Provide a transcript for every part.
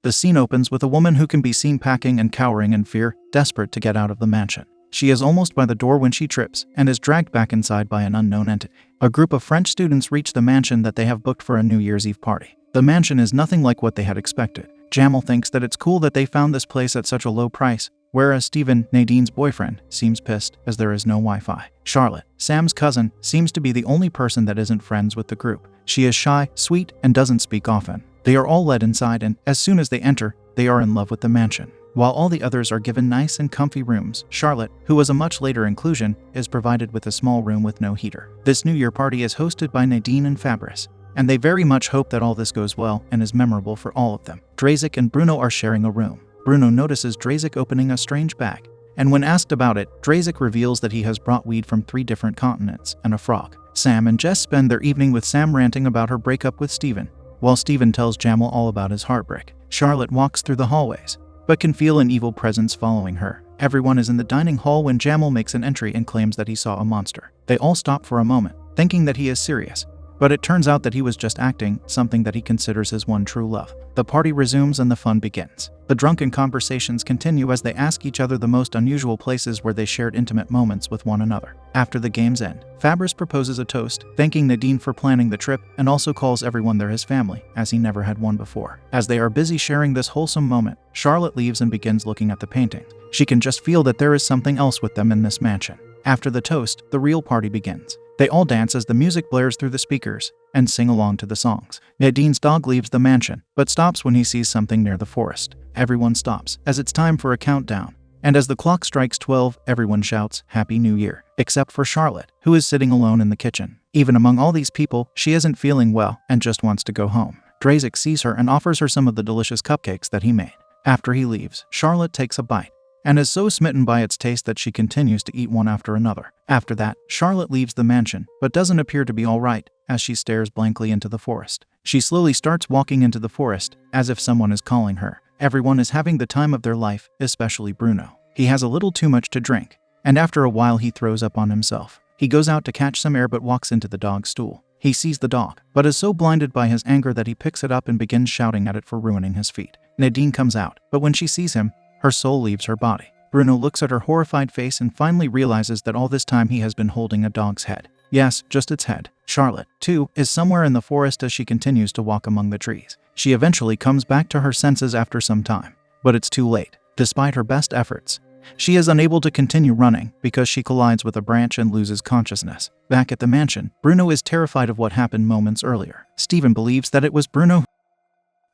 The scene opens with a woman who can be seen packing and cowering in fear, desperate to get out of the mansion. She is almost by the door when she trips and is dragged back inside by an unknown entity. A group of French students reach the mansion that they have booked for a New Year's Eve party. The mansion is nothing like what they had expected. Jamal thinks that it's cool that they found this place at such a low price, whereas Steven, Nadine's boyfriend, seems pissed as there is no Wi-Fi. Charlotte, Sam's cousin, seems to be the only person that isn't friends with the group. She is shy, sweet, and doesn't speak often. They are all led inside, and as soon as they enter, they are in love with the mansion. While all the others are given nice and comfy rooms, Charlotte, who was a much later inclusion, is provided with a small room with no heater. This New Year party is hosted by Nadine and Fabrice, and they very much hope that all this goes well and is memorable for all of them. Drazik and Bruno are sharing a room. Bruno notices Drazik opening a strange bag, and when asked about it, Drazik reveals that he has brought weed from 3 different continents and a frog. Sam and Jess spend their evening with Sam ranting about her breakup with Steven, while Steven tells Jamal all about his heartbreak. Charlotte walks through the hallways, but can feel an evil presence following her. Everyone is in the dining hall when Jamal makes an entry and claims that he saw a monster. They all stop for a moment, thinking that he is serious, but it turns out that he was just acting, something that he considers his one true love. The party resumes and the fun begins. The drunken conversations continue as they ask each other the most unusual places where they shared intimate moments with one another. After the game's end, Fabrice proposes a toast, thanking Nadine for planning the trip, and also calls everyone there his family, as he never had one before. As they are busy sharing this wholesome moment, Charlotte leaves and begins looking at the paintings. She can just feel that there is something else with them in this mansion. After the toast, the real party begins. They all dance as the music blares through the speakers and sing along to the songs. Nadine's dog leaves the mansion, but stops when he sees something near the forest. Everyone stops, as it's time for a countdown. And as the clock strikes 12, everyone shouts, "Happy New Year," except for Charlotte, who is sitting alone in the kitchen. Even among all these people, she isn't feeling well and just wants to go home. Drazik sees her and offers her some of the delicious cupcakes that he made. After he leaves, Charlotte takes a bite and is so smitten by its taste that she continues to eat one after another. After that, Charlotte leaves the mansion, but doesn't appear to be all right as she stares blankly into the forest. She slowly starts walking into the forest, as if someone is calling her. Everyone is having the time of their life, especially Bruno. He has a little too much to drink, and after a while he throws up on himself. He goes out to catch some air but walks into the dog's stool. He sees the dog, but is so blinded by his anger that he picks it up and begins shouting at it for ruining his feet. Nadine comes out, but when she sees him, her soul leaves her body. Bruno looks at her horrified face and finally realizes that all this time he has been holding a dog's head. Yes, just its head. Charlotte, too, is somewhere in the forest as she continues to walk among the trees. She eventually comes back to her senses after some time, but it's too late. Despite her best efforts, she is unable to continue running because she collides with a branch and loses consciousness. Back at the mansion, Bruno is terrified of what happened moments earlier. Steven believes that it was Bruno,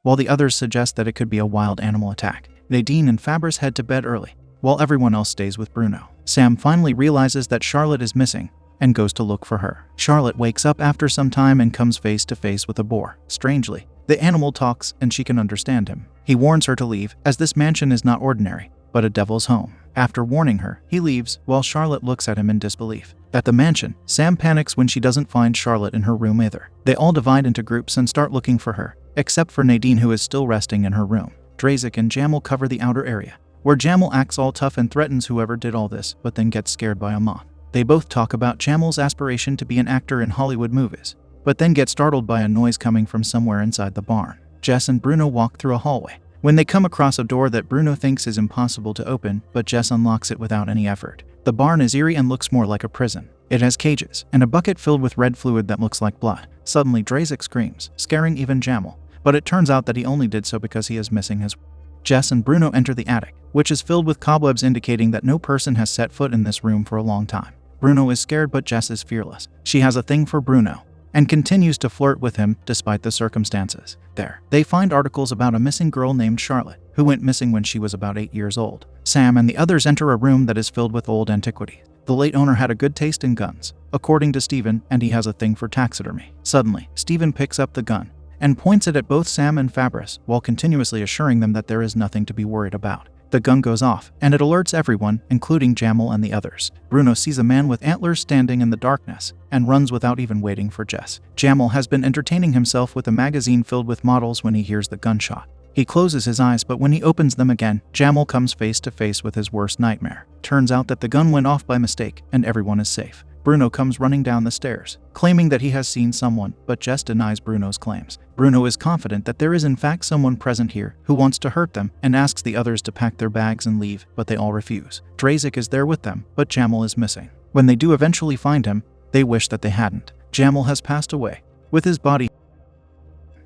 while the others suggest that it could be a wild animal attack. Nadine and Fabrice head to bed early, while everyone else stays with Bruno. Sam finally realizes that Charlotte is missing and goes to look for her. Charlotte wakes up after some time and comes face to face with a boar. Strangely, the animal talks and she can understand him. He warns her to leave, as this mansion is not ordinary, but a devil's home. After warning her, he leaves, while Charlotte looks at him in disbelief. At the mansion, Sam panics when she doesn't find Charlotte in her room either. They all divide into groups and start looking for her, except for Nadine, who is still resting in her room. Drazik and Jamal cover the outer area, where Jamal acts all tough and threatens whoever did all this, but then gets scared by a moth. They both talk about Jamal's aspiration to be an actor in Hollywood movies, but then get startled by a noise coming from somewhere inside the barn. Jess and Bruno walk through a hallway when they come across a door that Bruno thinks is impossible to open, but Jess unlocks it without any effort. The barn is eerie and looks more like a prison. It has cages and a bucket filled with red fluid that looks like blood. Suddenly, Drazik screams, scaring even Jamal, but it turns out that he only did so because he is missing his. Jess and Bruno enter the attic, which is filled with cobwebs, indicating that no person has set foot in this room for a long time. Bruno is scared, but Jess is fearless. She has a thing for Bruno and continues to flirt with him despite the circumstances. There, they find articles about a missing girl named Charlotte, who went missing when she was about 8 years old. Sam and the others enter a room that is filled with old antiquities. The late owner had a good taste in guns, according to Steven, and he has a thing for taxidermy. Suddenly, Steven picks up the gun and points it at both Sam and Fabrice, while continuously assuring them that there is nothing to be worried about. The gun goes off, and it alerts everyone, including Jamal and the others. Bruno sees a man with antlers standing in the darkness, and runs without even waiting for Jess. Jamal has been entertaining himself with a magazine filled with models when he hears the gunshot. He closes his eyes, but when he opens them again, Jamal comes face to face with his worst nightmare. Turns out that the gun went off by mistake, and everyone is safe. Bruno comes running down the stairs, claiming that he has seen someone, but Jess denies Bruno's claims. Bruno is confident that there is in fact someone present here who wants to hurt them and asks the others to pack their bags and leave, but they all refuse. Drazik is there with them, but Jamal is missing. When they do eventually find him, they wish that they hadn't. Jamal has passed away, with his body.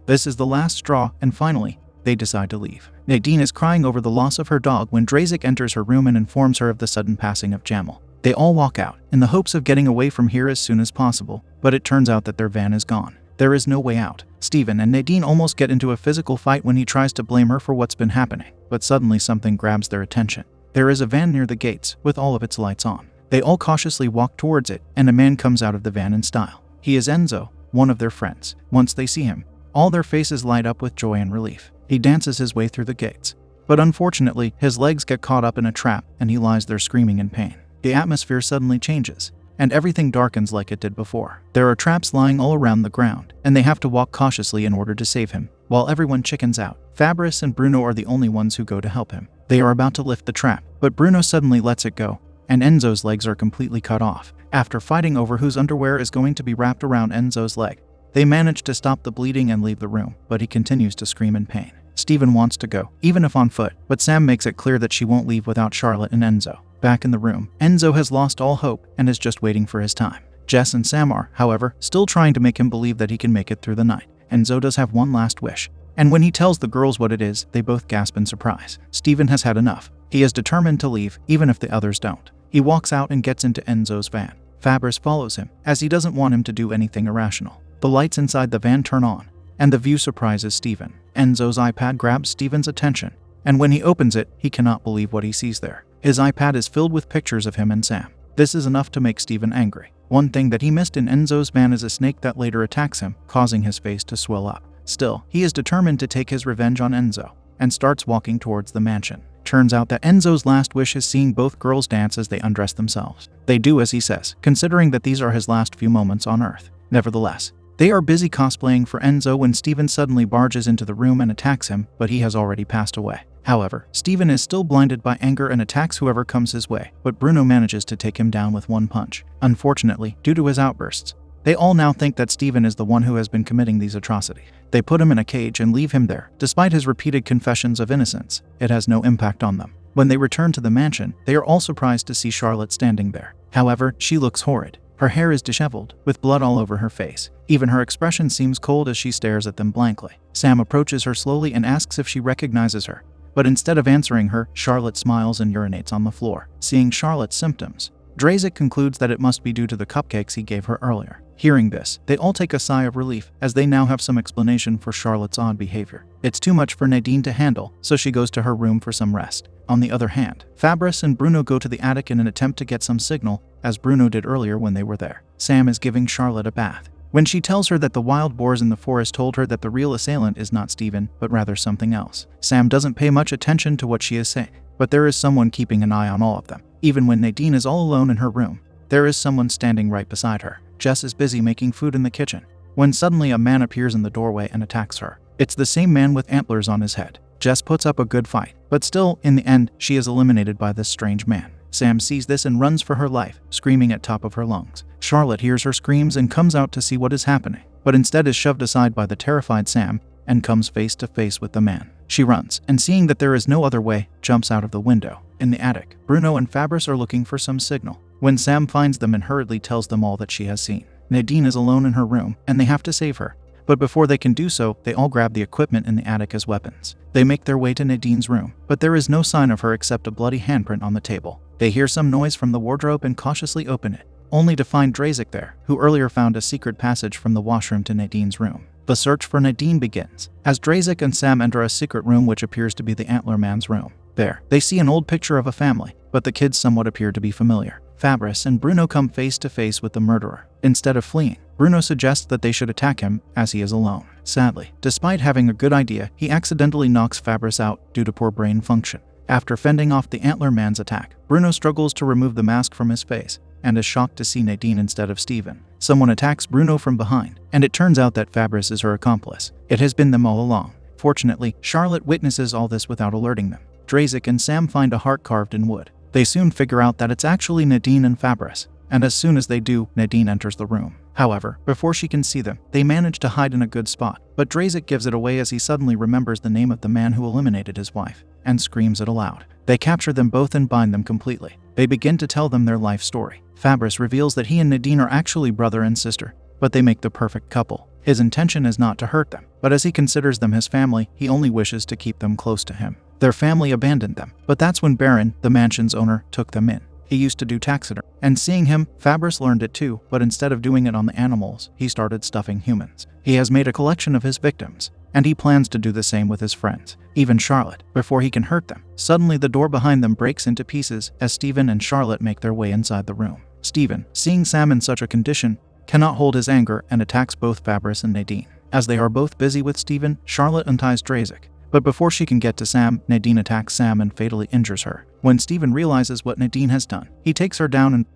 This is the last straw, and finally, they decide to leave. Nadine is crying over the loss of her dog when Drazik enters her room and informs her of the sudden passing of Jamal. They all walk out, in the hopes of getting away from here as soon as possible, but it turns out that their van is gone. There is no way out. Steven and Nadine almost get into a physical fight when he tries to blame her for what's been happening, but suddenly something grabs their attention. There is a van near the gates, with all of its lights on. They all cautiously walk towards it, and a man comes out of the van in style. He is Enzo, one of their friends. Once they see him, all their faces light up with joy and relief. He dances his way through the gates, but unfortunately, his legs get caught up in a trap, and he lies there screaming in pain. The atmosphere suddenly changes, and everything darkens like it did before. There are traps lying all around the ground, and they have to walk cautiously in order to save him. While everyone chickens out, Fabrice and Bruno are the only ones who go to help him. They are about to lift the trap, but Bruno suddenly lets it go, and Enzo's legs are completely cut off. After fighting over whose underwear is going to be wrapped around Enzo's leg, they manage to stop the bleeding and leave the room, but he continues to scream in pain. Steven wants to go, even if on foot, but Sam makes it clear that she won't leave without Charlotte and Enzo. Back in the room, Enzo has lost all hope and is just waiting for his time. Jess and Sam are, however, still trying to make him believe that he can make it through the night. Enzo does have one last wish, and when he tells the girls what it is, they both gasp in surprise. Steven has had enough. He is determined to leave, even if the others don't. He walks out and gets into Enzo's van. Fabrice follows him, as he doesn't want him to do anything irrational. The lights inside the van turn on, and the view surprises Steven. Enzo's iPad grabs Steven's attention, and when he opens it, he cannot believe what he sees there. His iPad is filled with pictures of him and Sam. This is enough to make Steven angry. One thing that he missed in Enzo's van is a snake that later attacks him, causing his face to swell up. Still, he is determined to take his revenge on Enzo, and starts walking towards the mansion. Turns out that Enzo's last wish is seeing both girls dance as they undress themselves. They do as he says, considering that these are his last few moments on Earth. Nevertheless, they are busy cosplaying for Enzo when Steven suddenly barges into the room and attacks him, but he has already passed away. However, Steven is still blinded by anger and attacks whoever comes his way, but Bruno manages to take him down with one punch. Unfortunately, due to his outbursts, they all now think that Steven is the one who has been committing these atrocities. They put him in a cage and leave him there. Despite his repeated confessions of innocence, it has no impact on them. When they return to the mansion, they are all surprised to see Charlotte standing there. However, she looks horrid. Her hair is disheveled, with blood all over her face. Even her expression seems cold as she stares at them blankly. Sam approaches her slowly and asks if she recognizes her, but instead of answering her, Charlotte smiles and urinates on the floor. Seeing Charlotte's symptoms, Drazik concludes that it must be due to the cupcakes he gave her earlier. Hearing this, they all take a sigh of relief, as they now have some explanation for Charlotte's odd behavior. It's too much for Nadine to handle, so she goes to her room for some rest. On the other hand, Fabrice and Bruno go to the attic in an attempt to get some signal, as Bruno did earlier when they were there. Sam is giving Charlotte a bath, when she tells her that the wild boars in the forest told her that the real assailant is not Steven, but rather something else. Sam doesn't pay much attention to what she is saying, but there is someone keeping an eye on all of them. Even when Nadine is all alone in her room, there is someone standing right beside her. Jess is busy making food in the kitchen, when suddenly a man appears in the doorway and attacks her. It's the same man with antlers on his head. Jess puts up a good fight, but still, in the end, she is eliminated by this strange man. Sam sees this and runs for her life, screaming at top of her lungs. Charlotte hears her screams and comes out to see what is happening, but instead is shoved aside by the terrified Sam and comes face to face with the man. She runs, and seeing that there is no other way, jumps out of the window. In the attic, Bruno and Fabrice are looking for some signal, when Sam finds them and hurriedly tells them all that she has seen. Nadine is alone in her room, and they have to save her. But before they can do so, they all grab the equipment in the attic as weapons. They make their way to Nadine's room, but there is no sign of her except a bloody handprint on the table. They hear some noise from the wardrobe and cautiously open it, only to find Drazik there, who earlier found a secret passage from the washroom to Nadine's room. The search for Nadine begins, as Drazik and Sam enter a secret room which appears to be the Antler Man's room. There, they see an old picture of a family, but the kids somewhat appear to be familiar. Fabrice and Bruno come face to face with the murderer. Instead of fleeing, Bruno suggests that they should attack him, as he is alone. Sadly, despite having a good idea, he accidentally knocks Fabrice out due to poor brain function. After fending off the Antler Man's attack, Bruno struggles to remove the mask from his face, and is shocked to see Nadine instead of Steven. Someone attacks Bruno from behind, and it turns out that Fabrice is her accomplice. It has been them all along. Fortunately, Charlotte witnesses all this without alerting them. Drazik and Sam find a heart carved in wood. They soon figure out that it's actually Nadine and Fabrice. and as soon as they do, Nadine enters the room. However, before she can see them, they manage to hide in a good spot, but Drazik gives it away as he suddenly remembers the name of the man who eliminated his wife, and screams it aloud. They capture them both and bind them completely. They begin to tell them their life story. Fabris reveals that he and Nadine are actually brother and sister, but they make the perfect couple. His intention is not to hurt them, but as he considers them his family, he only wishes to keep them close to him. Their family abandoned them, but that's when Baron, the mansion's owner, took them in. He used to do taxidermy, and seeing him, Fabris learned it too, but instead of doing it on the animals, he started stuffing humans. He has made a collection of his victims, and he plans to do the same with his friends, even Charlotte, before he can hurt them. Suddenly the door behind them breaks into pieces as Stephen and Charlotte make their way inside the room. Stephen, seeing Sam in such a condition, cannot hold his anger and attacks both Fabris and Nadine. As they are both busy with Stephen, Charlotte unties Drazik. But before she can get to Sam, Nadine attacks Sam and fatally injures her. When Stephen realizes what Nadine has done, he takes her down and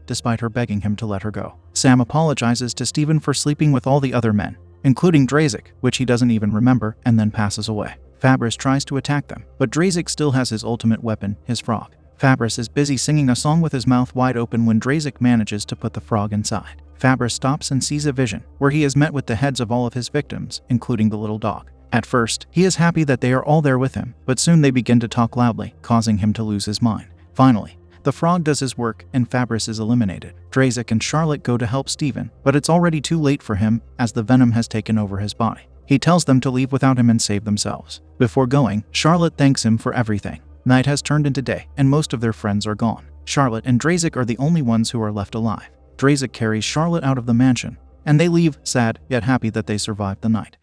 despite her begging him to let her go. Sam apologizes to Stephen for sleeping with all the other men, including Drazik, which he doesn't even remember, and then passes away. Fabris tries to attack them, but Drazik still has his ultimate weapon, his frog. Fabris is busy singing a song with his mouth wide open when Drazik manages to put the frog inside. Fabris stops and sees a vision, where he is met with the heads of all of his victims, including the little dog. At first, he is happy that they are all there with him, but soon they begin to talk loudly, causing him to lose his mind. Finally, the frog does his work and Fabris is eliminated. Drazik and Charlotte go to help Stephen, but it's already too late for him as the venom has taken over his body. He tells them to leave without him and save themselves. Before going, Charlotte thanks him for everything. Night has turned into day, and most of their friends are gone. Charlotte and Drazik are the only ones who are left alive. Drazik carries Charlotte out of the mansion, and they leave, sad yet happy that they survived the night.